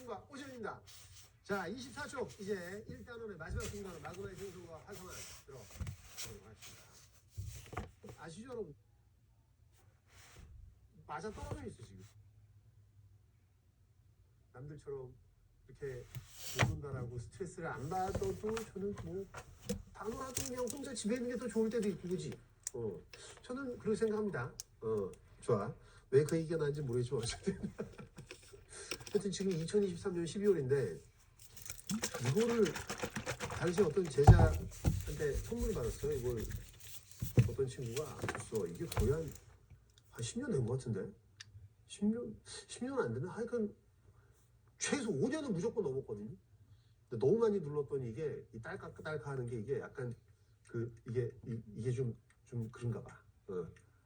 시간과 오전입니다. 자, 24초 이제 1단원의 마지막 순간은 마그마의 생성과 활성화 들어보도록 하겠습니다. 아시죠 여러분? 맞아 떨어져 있어 지금. 남들처럼 이렇게 못 온다라고 스트레스를 안 받아도 저는 뭐 단호라도 그냥 혼자 집에 있는 게 더 좋을 때도 있고 그지? 저는 그렇게 생각합니다. 좋아. 왜 그 얘기가 나는지 모르겠지만 어쨌든 하여튼 지금 2023년 12월인데 이거를 당시 어떤 제자한테 선물을 받았어요. 이걸 어떤 친구가 줬어. 이게 거의 한 10년 된 것 같은데 10년 안 되나? 하여간 최소 5년은 무조건 넘었거든요. 근데 너무 많이 눌렀더니 이게 이 딸깍딸깍 하는 게 이게 약간 이게 좀 그런가 봐.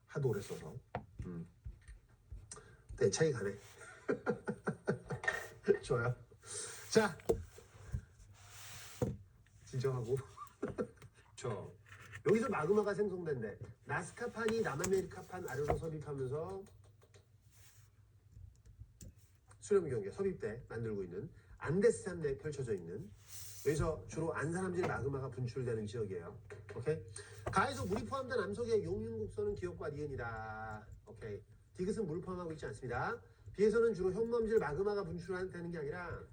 하도 오래 써서. 대차이 가네. 좋아요. 자, 진정하고. 여기서 마그마가 생성된대. 나스카판이 남아메리카판 아래로 섭입하면서 수렴 경계 섭입대 만들고 있는 안데스 산내에 펼쳐져 있는 여기서 주로 안산함질 마그마가 분출되는 지역이에요. 오케이. 가에서 물이 포함된 암석의 용융곡선은 기역과 니은이다. 오케이. 디귿은 물을 포함하고 있지 않습니다. 비에서는 주로 현무암질 마그마가 분출되는 게 아니라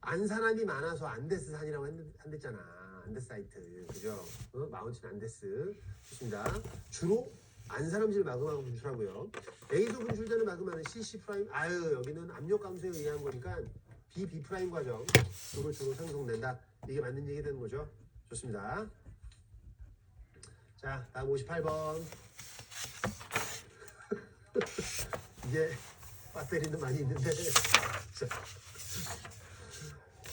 안산함이 많아서 안데스 산이라고 한댔잖아. 안데스 사이트, 그죠? 마운틴 안데스. 좋습니다. 주로 안산함질 마그마가 분출하고요. A에서 분출되는 마그마는 CC 프라임. 여기는 압력 감소에 의한 거니까 B 프라임 과정 주로 생성된다. 이게 맞는 얘기 되는 거죠. 좋습니다. 자, 다음 58번. 이게 배터리는 많이 있는데. 자.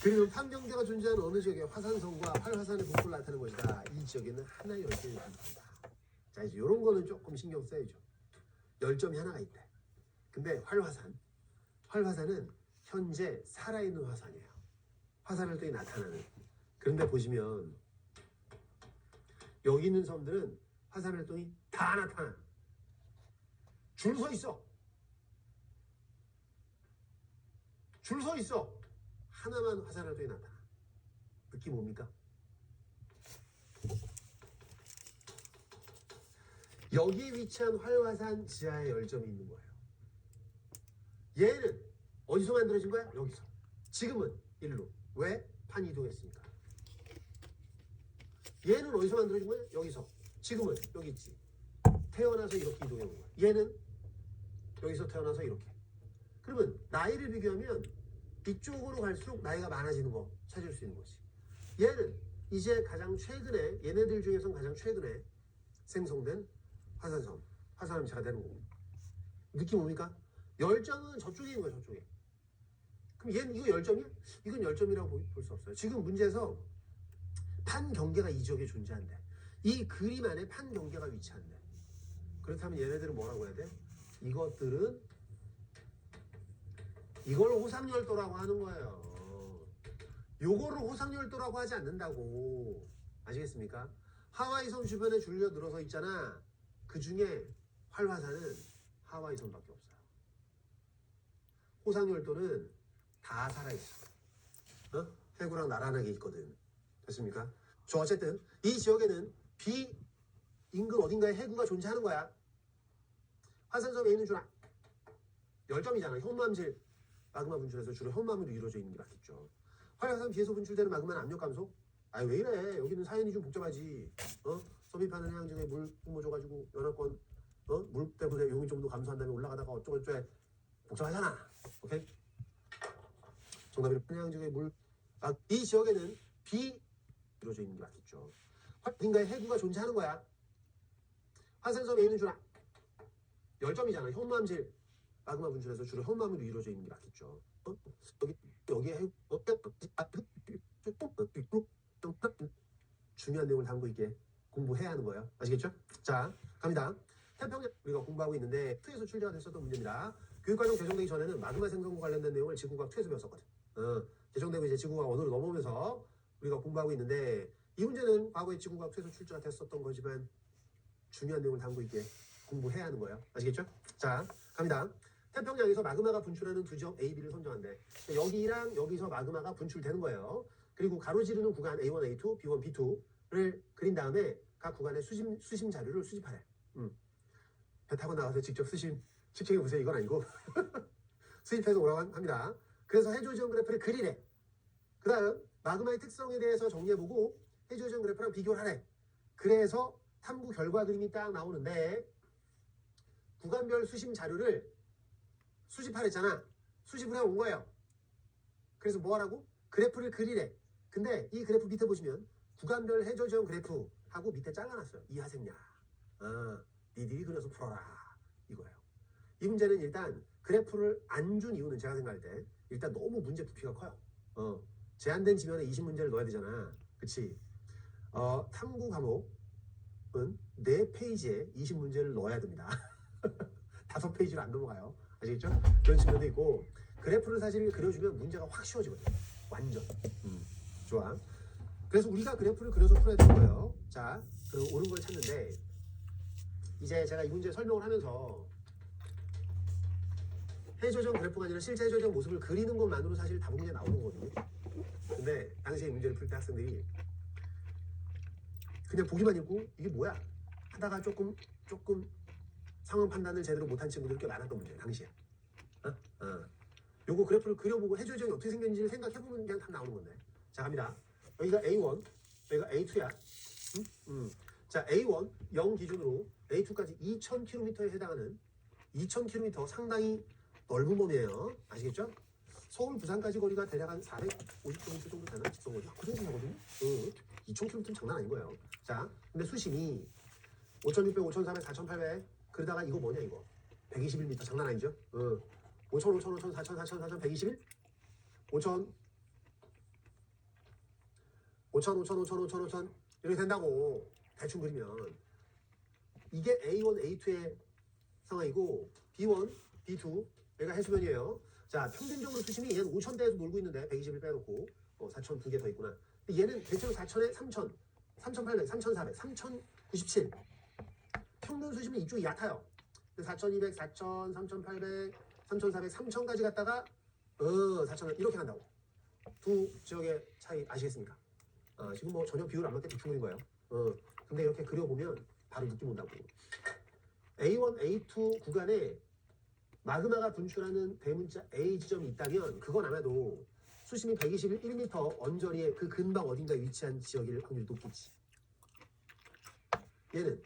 그리고 판경계가 존재하는 어느 지역에 화산성과 활화산의 분포를 나타내는 것이다. 이 지역에는 하나의 열점이 분포한다. 자, 이제 이런 거는 조금 신경 써야죠. 열점이 하나가 있대. 근데 활화산은 현재 살아있는 화산이에요. 화산활동이 나타나는. 그런데 보시면 여기 있는 섬들은 화산활동이 다 나타나. 줄 서 있어. 줄 서 있어. 하나만 화산활동이 나타나. 느낌 뭡니까? 여기에 위치한 활화산 지하에 열점이 있는 거예요. 얘는 어디서 만들어진 거야? 여기서. 지금은 일로. 왜? 판이 이동했으니까. 얘는 어디서 만들어진 거야? 여기서. 지금은 여기 있지. 태어나서 이렇게 이동해 온 거야. 얘는 여기서 태어나서 이렇게. 그러면 나이를 비교하면 이쪽으로 갈수록 나이가 많아지는 거 찾을 수 있는 거지. 얘는 이제 가장 최근에 얘네들 중에서는 가장 최근에 생성된 화산암지가 되는 거고. 느낌 옵니까? 열점은 저쪽에 있는 거야. 저쪽에. 그럼 얘는 이거 열점이야? 이건 열점이라고 볼 수 없어요. 지금 문제에서 판 경계가 이 지역에 존재한대. 이 그림 안에 판 경계가 위치한대. 그렇다면 얘네들은 뭐라고 해야 돼? 이것들은 이걸 호상열도라고 하는 거예요. 요거를 호상열도라고 하지 않는다고. 아시겠습니까? 하와이 섬 주변에 줄려 늘어서 있잖아. 그 중에 활화산은 하와이 섬밖에 없어요. 호상열도는 다 살아있어. 해구랑 나란하게 있거든. 됐습니까? 어쨌든 이 지역에는 B 인근 어딘가에 해구가 존재하는 거야. 화산섬에 있는 줄 열점이잖아. 현무암질 마그마 분출에서 주로 현무암으로 이루어져 있는 게 맞겠죠. 활화산 비에서 분출되는 마그마는 압력 감소? 왜 이래? 여기는 사연이 좀 복잡하지. 섭입하는 해양지역에 물 뿜어줘가지고 연합권 물 때문에 용이 좀 더 감소한 다음에 올라가다가 어쩌고저쩌고 복잡하잖아. 오케이? 정답이 해양지역에 이 지역에는 비 이루어져 있는 게 맞겠죠. 어딘가에 해구가 존재하는 거야. 화산섬에 있는 줄 열점이잖아. 현무암질 마그마 분출에서 주로 현무암으로 이루어져 있는 게 맞겠죠. 여기에 중요한 내용을 담고 있게 공부해야 하는 거예요. 아시겠죠? 자, 갑니다. 태평양 우리가 공부하고 있는데 2에서 출제가 됐었던 문제입니다. 교육과정 개정되기 전에는 마그마 생성과 관련된 내용을 지구과학 2에서 배웠었거든. 개정되고 이제 지구과학 원으로 넘어오면서 우리가 공부하고 있는데 이 문제는 과거에 지구과학 2에서 출제가 됐었던 거지만 중요한 내용을 담고 있게 공부해야 하는 거예요. 아시겠죠? 자, 갑니다. 태평양에서 마그마가 분출하는 두 지역 A, B를 선정한대. 여기랑 여기서 마그마가 분출되는 거예요. 그리고 가로지르는 구간 A1, A2, B1, B2를 그린 다음에 각 구간의 수심 자료를 수집하래. 배 타고 나가서 직접 수심 측정해 보세요. 이건 아니고 수집해서 오라고 합니다. 그래서 해조지형 그래프를 그리래. 그 다음 마그마의 특성에 대해서 정리해보고 해조지형 그래프랑 비교를 하래. 그래서 탐구 결과 그림이 딱 나오는데 구간별 수심 자료를 수집하랬잖아. 수집을 해온 거예요. 그래서 뭐 하라고? 그래프를 그리래. 근데 이 그래프 밑에 보시면 구간별 해조지형 그래프하고 밑에 잘라놨어요. 이하생략. 니들이 그려서 풀어라. 이거예요. 이 문제는 일단 그래프를 안 준 이유는 제가 생각할 때 일단 너무 문제 부피가 커요. 제한된 지면에 20문제를 넣어야 되잖아. 그치? 탐구 과목은 4페이지에 20문제를 넣어야 됩니다. 5페이지로 안 넘어가요. 아시겠죠? 그런 측면도 있고 그래프를 사실 그려주면 문제가 확 쉬워지거든요. 완전. 좋아. 그래서 우리가 그래프를 그려서 풀어야 되는 거예요. 자, 그 옳은 걸 찾는데 이제 제가 이 문제 설명을 하면서 해조정 그래프가 아니라 실제 해조정 모습을 그리는 것만으로 사실 답 문제 나오는 거거든요. 근데 당시에 문제를 풀 때 학생들이 그냥 보기만 읽고 이게 뭐야? 하다가 조금 상황 판단을 제대로 못한 친구들이 꽤 많았던 문제예요. 당시에. 요거 그래프를 그려보고 해조정이 어떻게 생겼는지를 생각해보면 그냥 답 나오는 건데. 자, 갑니다. 여기가 A1, 여기가 A2야. 자, A1 0 기준으로 A2까지 2000km에 해당하는 2000km 상당히 넓은 범위예요. 아시겠죠? 서울 부산까지 거리가 대략 한 450km 정도 되는 직선거리. 그 정도 되거든요. 2000km는 장난 아닌 거예요. 자, 근데 수심이 5600, 5400, 4800 그러다가 이거 뭐냐 이거 121m 장난 아니죠? 5000, 5000, 5000, 4000, 4000, 4000, 121 5000 5000, 5000, 5000, 5000, 5000 이렇게 된다고 대충 그리면 이게 A1, A2의 상황이고 B1, B2 여기가 해수면이에요. 자, 평균적으로 수심이 얘는 5000대에서 놀고 있는데 121 빼놓고 4000 두 개 더 있구나. 얘는 대체로 4000에 3000, 3800, 3400, 3097 평균 수심이 이쪽이 얕아요. 4200, 4000, 3800, 3400, 3000까지 갔다가 4000 이렇게 간다고. 두 지역의 차이 아시겠습니까? 지금 뭐 전혀 비율 안 맞게 대충 그린 거예요. 근데 이렇게 그려보면 바로 느낌 온다고. A1, A2 구간에 마그마가 분출하는 대문자 A 지점이 있다면 그건 아마도 수심이 121m 언저리의 그 근방 어딘가에 위치한 지역일 확률이 높겠지. 얘는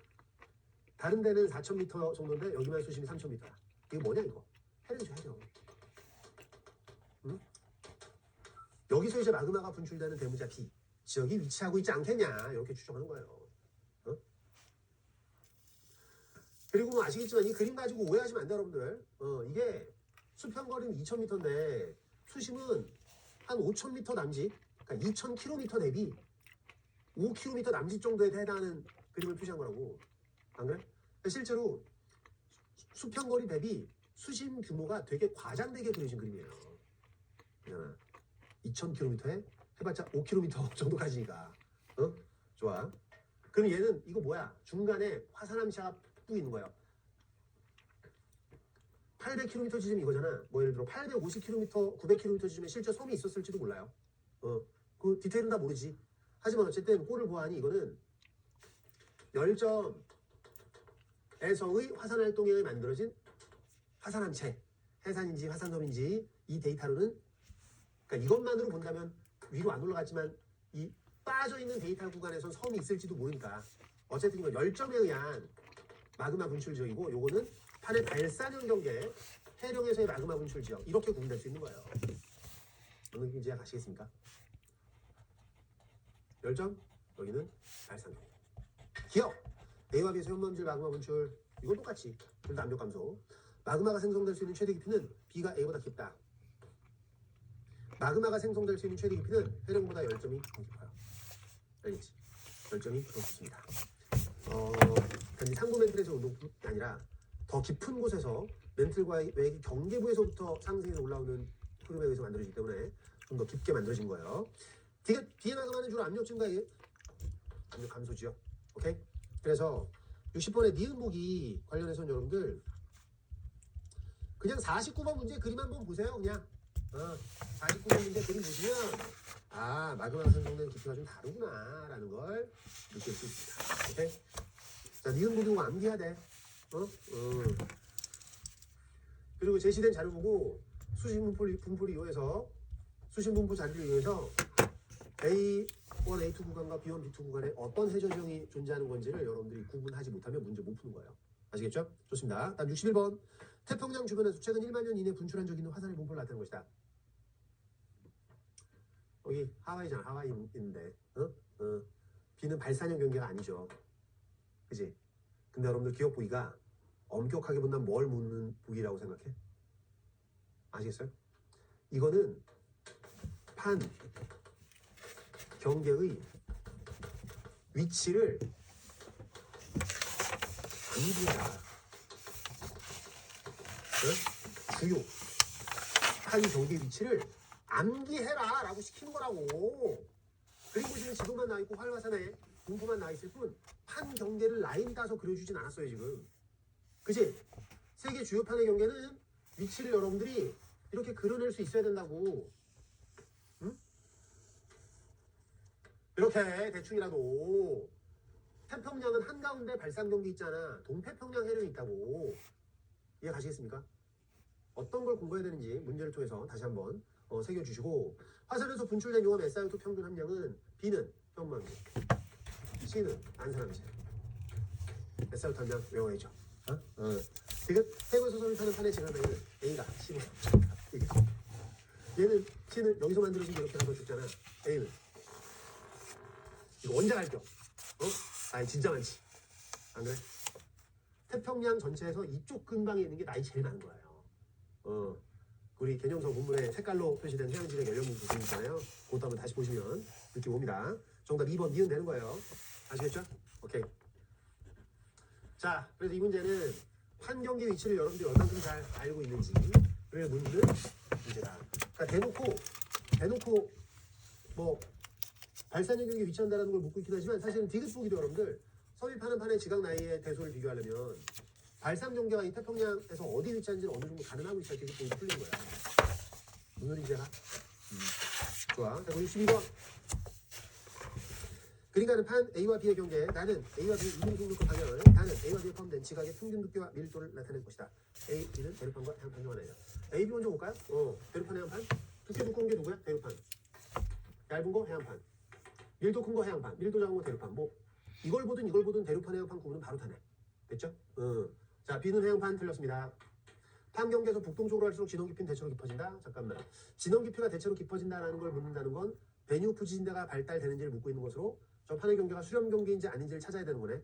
다른 데는 4000m 정도인데 여기만 수심이 3000m야. 이거 뭐냐 이거? 해내줘야죠. 여기서 이제 마그마가 분출되는 대문자 B 지역이 위치하고 있지 않겠냐 이렇게 추정하는 거예요. 그리고 뭐 아시겠지만 이 그림 가지고 오해하시면 안 돼요 여러분들. 이게 수평거리는 2000m인데 수심은 한 5000m 남짓, 그러니까 2000km 대비 5km 남짓 정도에 해당하는 그림을 표시한 거라고. 안 그래? 실제로 수평거리 대비 수심 규모가 되게 과장되게 그려진 그림이에요. 2000km에 해봤자 5km 정도 가지니까. 좋아. 그럼 얘는 이거 뭐야? 중간에 화산암시가 뚝 있는 거예요. 800km 지점이 이거잖아. 뭐 예를 들어 850km, 900km 지점에 실제 섬이 있었을지도 몰라요. 그 디테일은 다 모르지. 하지만 어쨌든 꼴을 보아하니 이거는 열점에서의 화산 활동에 의해 만들어진 화산암체, 해산인지 화산섬인지 이 데이터로는 그러니까 이것만으로 본다면 위로 안 올라갔지만 이 빠져있는 데이터 구간에선 섬이 있을지도 모르니까 어쨌든 이건 열점에 의한 마그마 분출 지역이고 요거는 판의 발산형 경계 해령에서의 마그마 분출 지역 이렇게 구분될 수 있는 거예요. 어느 느낌인지 아시겠습니까? 열점 여기는 발산형 기억 A와 B에서 현먼질 마그마 분출 이건 똑같이 둘 다 압력 감소. 마그마가 생성될 수 있는 최대 깊이는 B가 A보다 깊다. 마그마가 생성될 수 있는 최대 깊이는 해령보다 열점이 더 깊어요. 알겠지? 열점이 더 깊습니다. 단지 상부 멘틀에서 운동뿐 아니라 더 깊은 곳에서 멘틀과의 외기 경계부에서부터 상승해서 올라오는 흐름에 의해서 만들어지기 때문에 좀 더 깊게 만들어진 거예요. 뒤에 마그마는 주로 압력 증가에 압력 감소지요. 오케이? 그래서 60번의 니은보기 관련해서는 여러분들 그냥 49번 문제 그림 한번 보세요. 그냥 49번 문제 그림 보시면 아 마그마가 생성된 깊이가 좀 다르구나라는 걸 느낄 수 있습니다. 오케이? 자, 니은 고등어 암기해야 돼. 그리고 제시된 자료 보고 수식 분포를 이용해서 수식 분포 자료를 이용해서 A1, A2 구간과 B1, B2 구간에 어떤 해저정이 존재하는 건지를 여러분들이 구분하지 못하면 문제 못 푸는 거예요. 아시겠죠? 좋습니다. 다음 61번. 태평양 주변에서 최근 1만 년 이내 분출한 적 있는 화산의 분포를 나타낸 것이다. 여기 하와이잖아. 하와이 있는데 B는 발산형 경계가 아니죠. 그지? 근데 여러분들 기억 보기가 엄격하게 본다면 뭘 묻는 보기라고 생각해? 아시겠어요? 이거는 판 경계의 위치를 암기해라. 주요 판 경계 위치를 암기해라 라고 시키는 거라고. 그림 보시면 지도만 나와있고 활화산에 분포만 나와있을 뿐 판 경계를 라인 따서 그려주진 않았어요 지금. 그치? 세계 주요 판의 경계는 위치를 여러분들이 이렇게 그려낼 수 있어야 된다고. 응? 이렇게 대충이라도. 태평양은 한가운데 발산 경계 있잖아. 동태평양 해령이 있다고. 이해 가시겠습니까? 어떤 걸 공부해야 되는지 문제를 통해서 다시 한번 새겨주시고, 화산에서 분출된 용암 SiO2 평균 함량은 B는 현무암, C는 안산암제. SiO2 함량 외워야죠. 지금 해구에서 소를 타는 판의 지각량은 A가 15.4. 얘는 C는 여기서 만들어진 게 이렇게 가서 줬잖아. A는 이거 원자 갈겨. 아니 진짜 많지. 안 그래? 태평양 전체에서 이쪽 근방에 있는 게 나이 제일 많은 거예요. 우리 개념서 본문에 색깔로 표시된 해양지대 연령분 부분 있잖아요. 그것도 한번 다시 보시면 느낌 옵니다. 정답 2번 니은 되는 거예요. 아시겠죠? 오케이. 자, 그래서 이 문제는 환경계 위치를 여러분들이 얼만큼 잘 알고 있는지를 묻는 문제다. 그러니까 대놓고 뭐 발산형 경계에 위치한다는 걸 묻고 있긴 하지만 사실은 디귿 보기도 여러분들 섭입하는 판의 지각 나이의 대소를 비교하려면 발산 경계가 이 태평양에서 어디 위치한지는 어느 정도 가늠하고 있어야 디귿 보기 풀린 거야. 무슨 소리인지 알아? 좋아. 자, 62번. 그러니까는 판 A와 B의 경계, 나는 A와 B의 이동속력과 방향을 나는 A와 B에 포함된 지각의 평균 두께와 밀도를 나타낼 것이다. A, B는 대류판과 해안판 중 하나이다. A, B 먼저 볼까요? 대류판, 해안판. 두께 두꺼운 게 누구야? 대류판. 얇은 거 해안판. 밀도 큰 거 해안판. 밀도 작은 거 대류판. 뭐 이걸 보든 대류판, 해안판 구분은 바로 타네. 됐죠? 자, B는 해안판 틀렸습니다. 판 경계에서 북동쪽으로 할수록 진원 깊이는 대체로 깊어진다. 잠깐만. 진원 깊이가 대체로 깊어진다는 걸 묻는다는 건 베뉴프 지진대가 발달되는지를 묻고 있는 것으로 저 판의 경계가 수렴 경계인지 아닌지를 찾아야 되는 거네.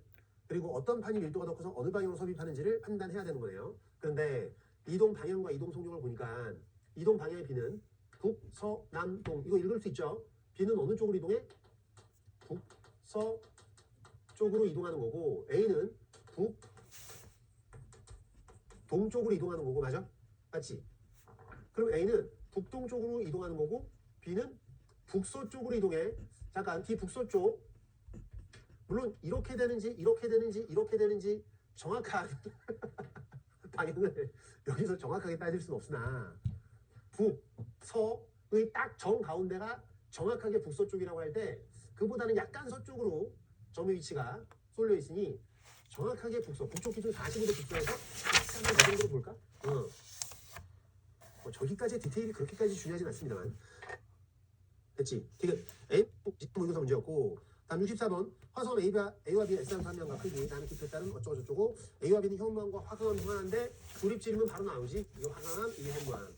그리고 어떤 판이 밀도가 더 커서 어느 방향으로 섭입하는지를 판단해야 되는 거네요. 그런데 이동 방향과 이동 속력을 보니까 이동 방향의 B는 북, 서, 남, 동. 이거 읽을 수 있죠? B는 어느 쪽으로 이동해? 북, 서 쪽으로 이동하는 거고 A는 북, 동쪽으로 이동하는 거고. 맞아? 맞지? 그럼 A는 북동쪽으로 이동하는 거고 B는 북서쪽으로 이동해. 잠깐, D 북서쪽. 물론 이렇게 되는지 정확한 방향을 여기서 정확하게 따질 수는 없으나 북, 서의 딱 정가운데가 정확하게 북서쪽이라고 할 때 그보다는 약간 서쪽으로 점의 위치가 쏠려 있으니 정확하게 북쪽 기준 45도 북서에서 약간 그 정도로 볼까? 저기까지의 디테일이 그렇게까지 중요하진 않습니다만. 됐지? 디귿. A, 모의고사 문제였고, 다음 64번. 화성 A와 B의 S상 함량과 크기, 나는 깊이에 따른 어쩌고 저쩌고. A와 B는 현무암과 화강암이 호환한데 조립지르면 바로 나오지. 이게 화강암, 이게 현무암.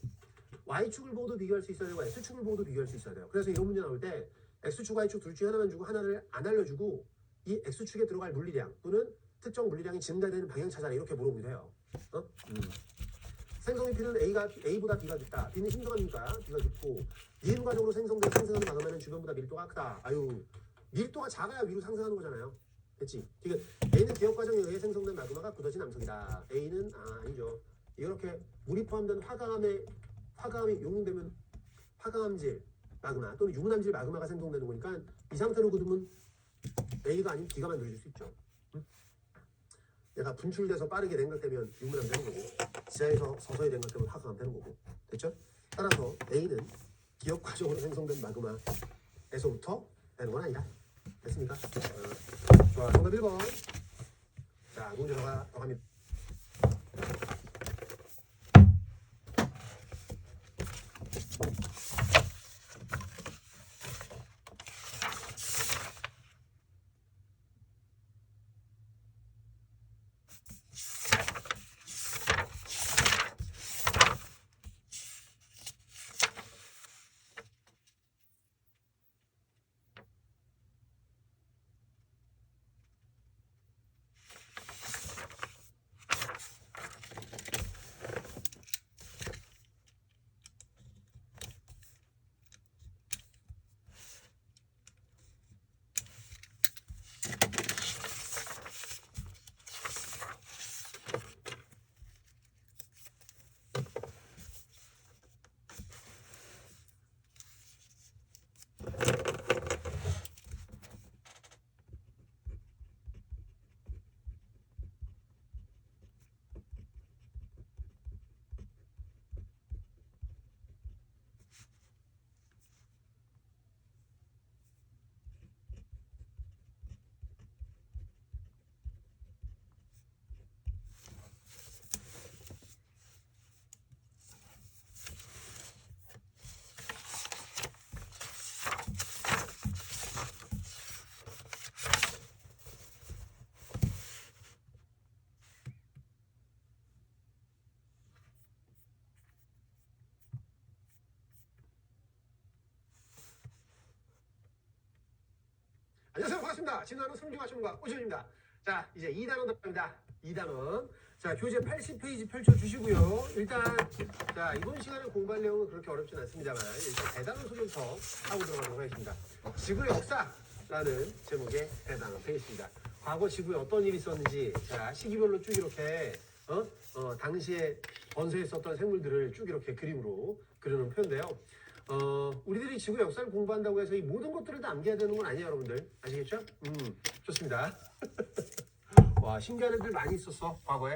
Y축을 보고도 비교할 수 있어야 되고 X축을 보고도 비교할 수 있어야 돼요. 그래서 이런 문제 나올 때 X축, Y축 둘 중에 하나만 주고 하나를 안 알려주고 이 X축에 들어갈 물리량 또는 특정 물리량이 증가되는 방향 찾아라 이렇게 물어보기도 해요. 생성 깊이는 A보다 B가 깊다. B는 힘성합니까? B가 깊고 니은 과정으로 상승하는 마그마는 주변보다 밀도가 크다. 아유, 밀도가 작아야 위로 상승하는 거잖아요. 됐지? 지금 A는 기억 과정에 의해 생성된 마그마가 굳어진 암석이다. A는 아니죠. 이렇게 물이 포함된 화강암이 용융되면 화강암질 마그마 또는 유문암질 마그마가 생성되는 거니까 이 상태로 굳으면 A가 아닌 B가 만들어질 수 있죠. 얘가 분출돼서 빠르게 냉각되면 유물하면 되는 거고, 지하에서 서서히 냉각되면 화강하면 되는 거고. 됐죠? 따라서 A는 기억 과정으로 생성된 마그마에서부터 되는 건 아니다. 됐습니까? 좋아, 정답 1번. 자, 문제 더 갑니다. 안녕하세요. 반갑습니다. 진화는 성중하시는가 오시입니다. 자, 이제 2단원 들어갑니다. 2단원. 자, 교재 80페이지 펼쳐주시고요. 일단, 자, 이번 시간에 공부할 내용은 그렇게 어렵진 않습니다만, 일단 대단원 소개부터 하고 들어가도록 하겠습니다. 지구의 역사라는 제목의 대단원 되겠습니다. 과거 지구에 어떤 일이 있었는지, 자, 시기별로 쭉 이렇게, 당시에 번세했었던 생물들을 쭉 이렇게 그림으로 그려놓은 표인데요. 우리들이 지구 역사를 공부한다고 해서 이 모든 것들을 다 암기해야 되는 건 아니에요, 여러분들. 아시겠죠? 좋습니다. 와, 신기한 애들 많이 있었어, 과거에.